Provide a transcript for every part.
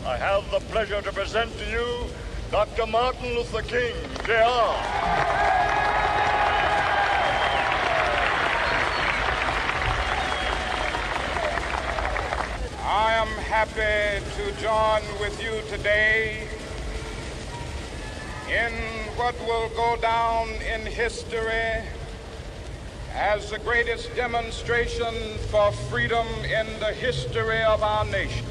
I have the pleasure to present to you Dr. Martin Luther King, Jr. I am happy to join with you today in what will go down in history as the greatest demonstration for freedom in the history of our nation.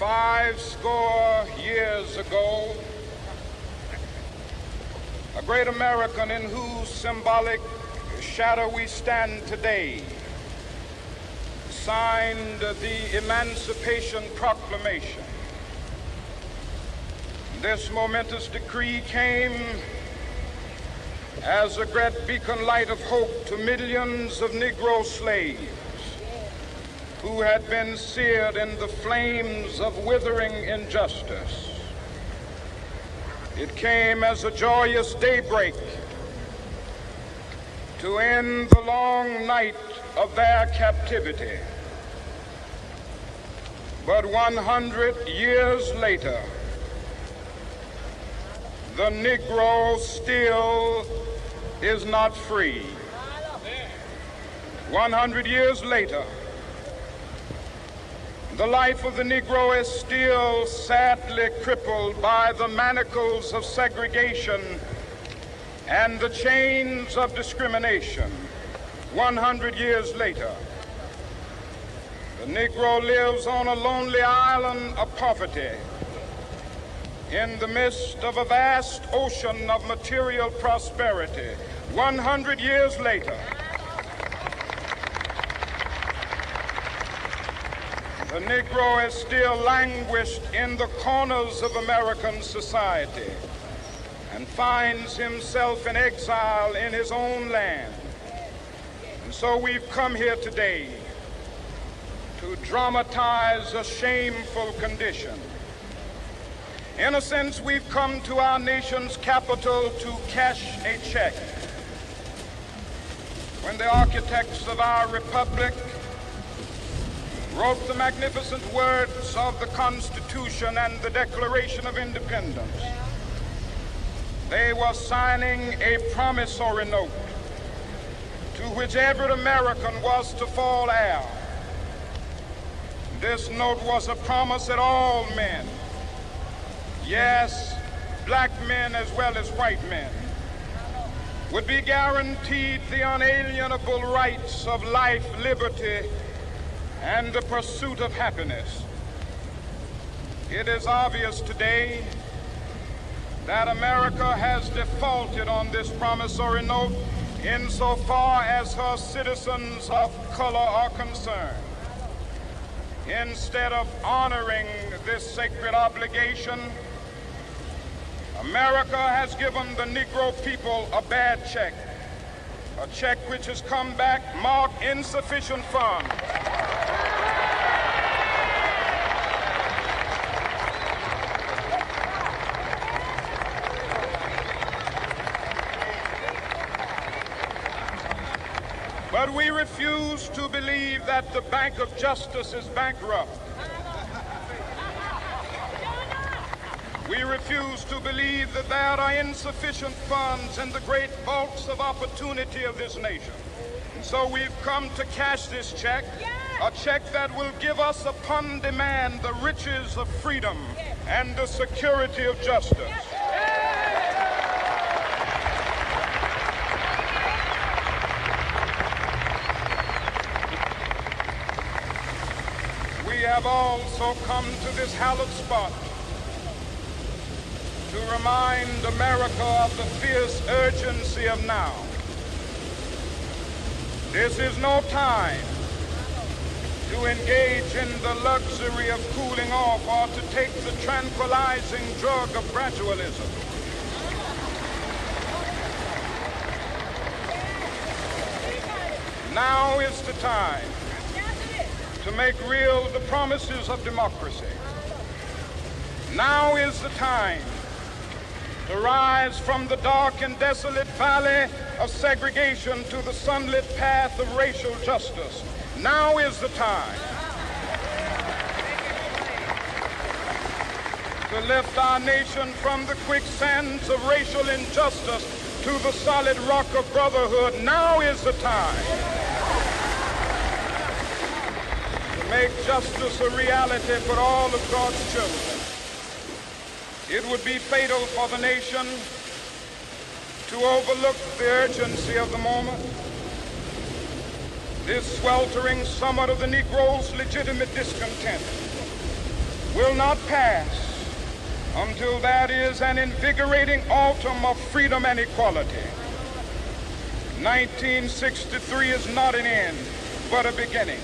Five score years ago, a great American in whose symbolic shadow we stand today signed the Emancipation Proclamation. This momentous decree came as a great beacon light of hope to millions of Negro slaves who had been seared in the flames of withering injustice. It came as a joyous daybreak to end the long night of their captivity. But 100 years later, the Negro still is not free. 100 years later, the life of the Negro is still sadly crippled by the manacles of segregation and the chains of discrimination. 100 years later, the Negro lives on a lonely island of poverty in the midst of a vast ocean of material prosperity. 100 years later, the Negro is still languished in the corners of American society and finds himself in exile in his own land. And so we've come here today to dramatize a shameful condition. In a sense, we've come to our nation's capital to cash a check. When the architects of our republic wrote the magnificent words of the Constitution and the Declaration of Independence, they were signing a promissory note to which every American was to fall heir. This note was a promise that all men, yes, black men as well as white men, would be guaranteed the unalienable rights of life, liberty, and the pursuit of happiness. It is obvious today that America has defaulted on this promissory note insofar as her citizens of color are concerned. Instead of honoring this sacred obligation, America has given the Negro people a bad check, a check which has come back marked insufficient funds. But we refuse to believe that the Bank of Justice is bankrupt. We refuse to believe that there are insufficient funds in the great vaults of opportunity of this nation. And so we've come to cash this check, a check that will give us upon demand the riches of freedom and the security of justice. We have also come to this hallowed spot to remind America of the fierce urgency of now. This is no time to engage in the luxury of cooling off or to take the tranquilizing drug of gradualism. Now is the time to make real the promises of democracy. Now is the time to rise from the dark and desolate valley of segregation to the sunlit path of racial justice. Now is the time to lift our nation from the quicksands of racial injustice to the solid rock of brotherhood. Now is the time to make justice a reality for all of God's children. It would be fatal for the nation to overlook the urgency of the moment. This sweltering summit of the Negro's legitimate discontent will not pass until that is an invigorating autumn of freedom and equality. 1963 is not an end, but a beginning.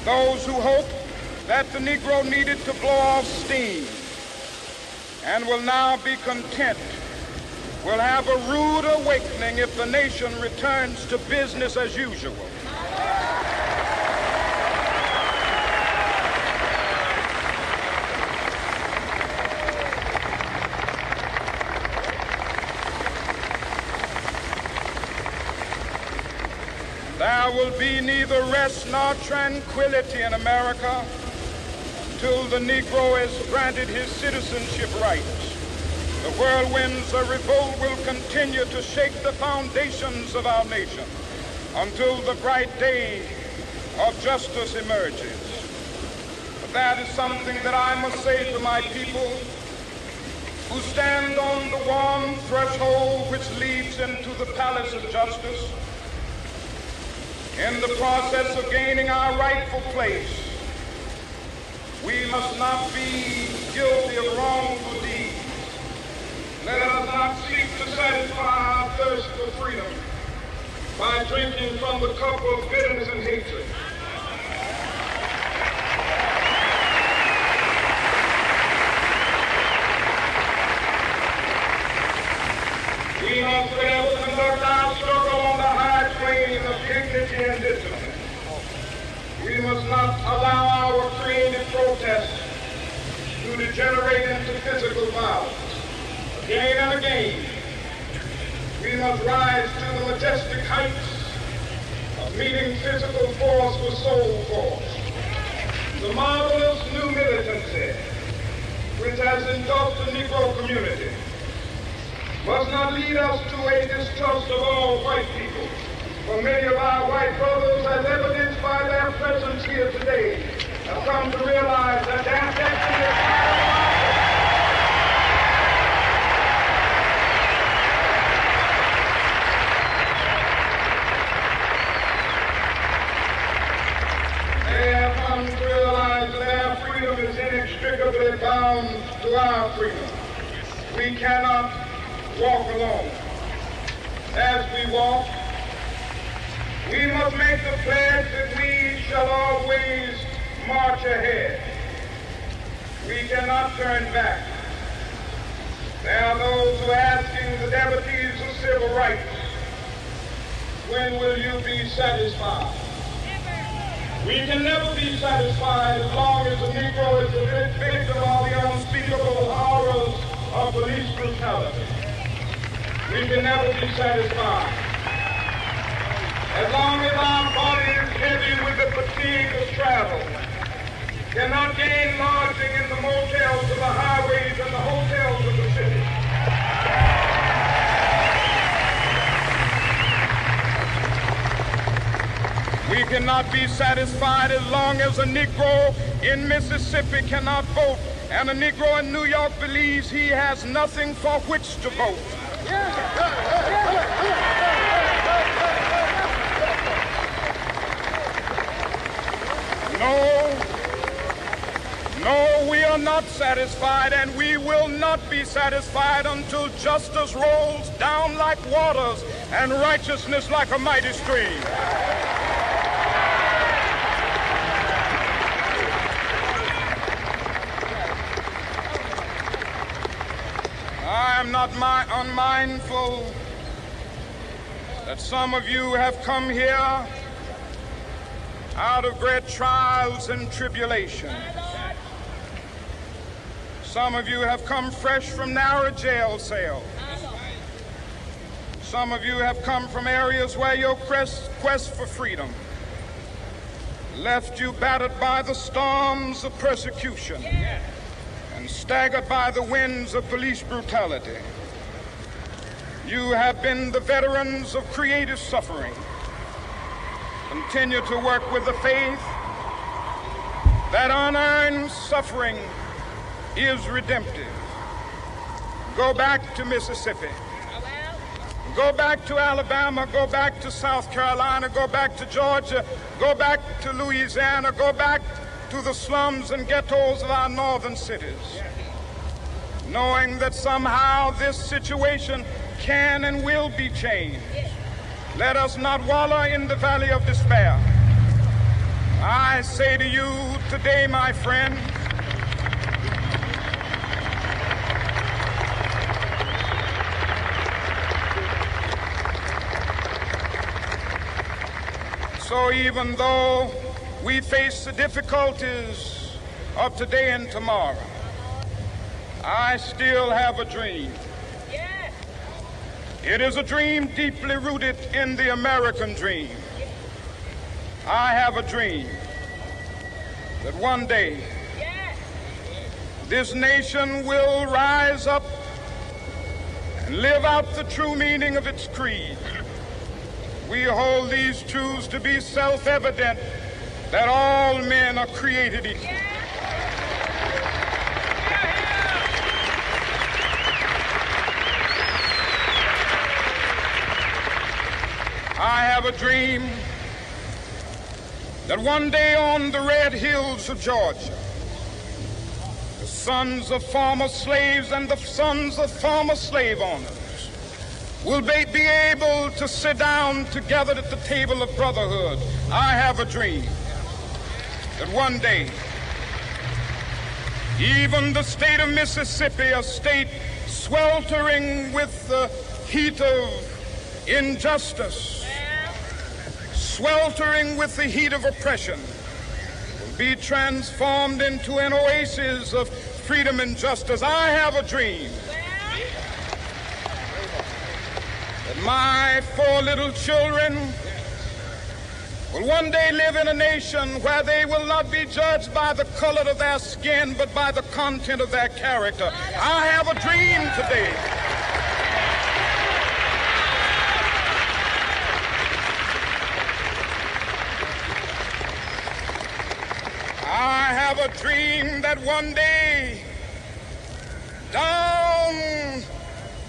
Those who hope that the Negro needed to blow off steam and will now be content will have a rude awakening if the nation returns to business as usual. There will be neither rest nor tranquility in America until the Negro has granted his citizenship rights. The whirlwinds of revolt will continue to shake the foundations of our nation until the bright day of justice emerges. But that is something that I must say to my people who stand on the warm threshold which leads into the palace of justice. In the process of gaining our rightful place, we must not be guilty of wrongful deeds. Let us not seek to satisfy our thirst for freedom by drinking from the cup of bitterness and hatred. We must forever conduct our struggle on the high plane of dignity and discipline. We must not allow our creative protests to degenerate into physical violence. Again and again, we must rise to the majestic heights of meeting physical force with soul force. The marvelous new militancy which has engulfed the Negro community must not lead us to a distrust of all white people. For many of our white brothers, as evidenced by their presence here today, have come to realize that their destiny is part of ours. They have come to realize that their freedom is inextricably bound to our freedom. We cannot walk alone. As we walk, we must make the pledge that we shall always march ahead. We cannot turn back. There are those who are asking the devotees of civil rights, when will you be satisfied? We can never be satisfied as long as the Negro is a victim of the unspeakable horrors of police brutality. We can never be satisfied as long as our body is heavy with the fatigue of travel, cannot gain lodging in the motels of the highways and the hotels of the city. We cannot be satisfied as long as a Negro in Mississippi cannot vote and a Negro in New York believes he has nothing for which to vote. No, we are not satisfied, and we will not be satisfied until justice rolls down like waters and righteousness like a mighty stream. I am not unmindful that some of you have come here out of great trials and tribulations. Some of you have come fresh from narrow jail cells. Some of you have come from areas where your quest for freedom left you battered by the storms of persecution and staggered by the winds of police brutality. You have been the veterans of creative suffering. Continue to work with the faith that unearned suffering is redemptive. Go back to Mississippi. Go back to Alabama. Go back to South Carolina. Go back to Georgia. Go back to Louisiana. Go back to the slums and ghettos of our northern cities, knowing that somehow this situation can and will be changed. Let us not wallow in the valley of despair. I say to you today, my friend, so even though we face the difficulties of today and tomorrow, I still have a dream. It is a dream deeply rooted in the American dream. I have a dream that one day this nation will rise up and live out the true meaning of its creed. We hold these truths to be self-evident, that all men are created equal. I have a dream that one day on the red hills of Georgia, the sons of former slaves and the sons of former slave owners will be able to sit down together at the table of brotherhood. I have a dream that one day, even the state of Mississippi, a state sweltering with the heat of injustice, sweltering with the heat of oppression, will be transformed into an oasis of freedom and justice. I have a dream that my 4 little children will one day live in a nation where they will not be judged by the color of their skin, but by the content of their character. I have a dream today I have a dream that one day down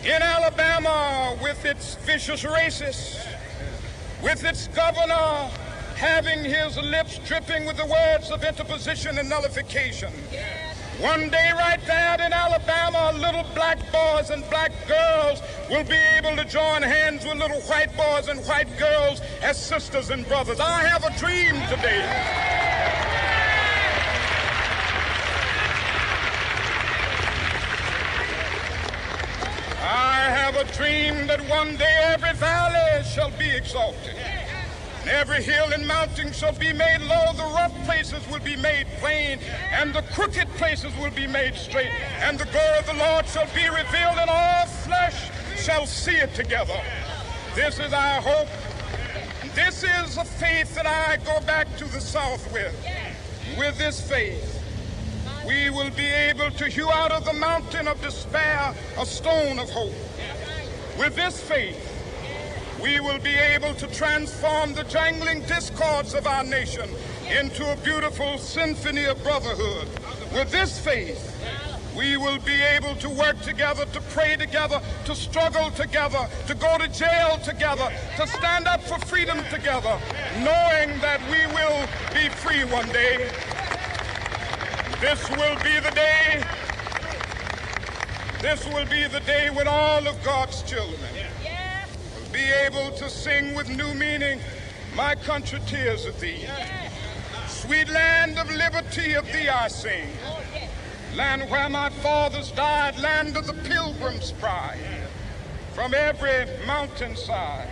in Alabama, with its vicious racists, with its governor having his lips dripping with the words of interposition and nullification, one day right there in Alabama, little black boys and black girls will be able to join hands with little white boys and white girls as sisters and brothers. I have a dream today I have a dream that one day every valley shall be exalted, and every hill and mountain shall be made low. The rough places will be made plain, and the crooked places will be made straight. And the glory of the Lord shall be revealed, and all flesh shall see it together. This is our hope. This is a faith that I go back to the South with. With this faith, we will be able to hew out of the mountain of despair a stone of hope. With this faith, we will be able to transform the jangling discords of our nation into a beautiful symphony of brotherhood. With this faith, we will be able to work together, to pray together, to struggle together, to go to jail together, to stand up for freedom together, knowing that we will be free one day. This will be the day. This will be the day when all of God's children will be able to sing with new meaning, "My country, tears of thee. Sweet land of liberty, of thee I sing. Land where my fathers died, land of the pilgrim's pride. From every mountainside,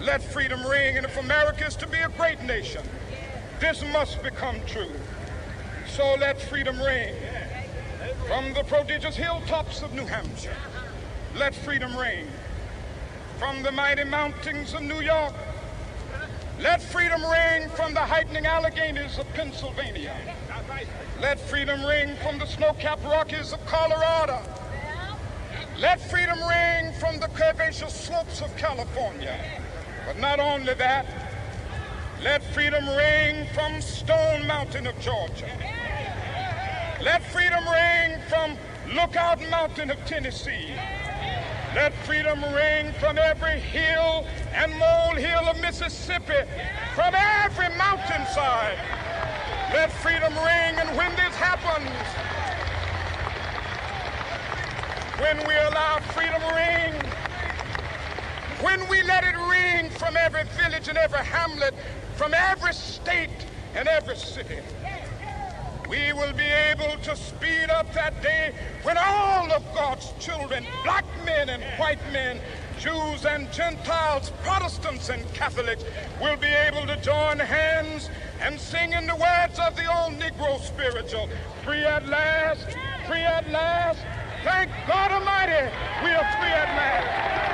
let freedom ring. And if America is to be a great nation, this must become true. So let freedom ring from the prodigious hilltops of New Hampshire. Let freedom ring from the mighty mountains of New York. Let freedom ring from the heightening Alleghenies of Pennsylvania. Let freedom ring from the snow-capped Rockies of Colorado. Let freedom ring from the curvaceous slopes of California. But not only that, let freedom ring from Stone Mountain of Georgia. Let freedom ring from Lookout Mountain of Tennessee. Let freedom ring from every hill and molehill of Mississippi, from every mountainside. Let freedom ring, and when this happens, when we allow freedom ring, when we let it ring from every village and every hamlet, from every state and every city, we will be able to speed up that day when all of God's children, black men and white men, Jews and Gentiles, Protestants and Catholics, will be able to join hands and sing in the words of the old Negro spiritual, free at last, thank God Almighty, we are free at last.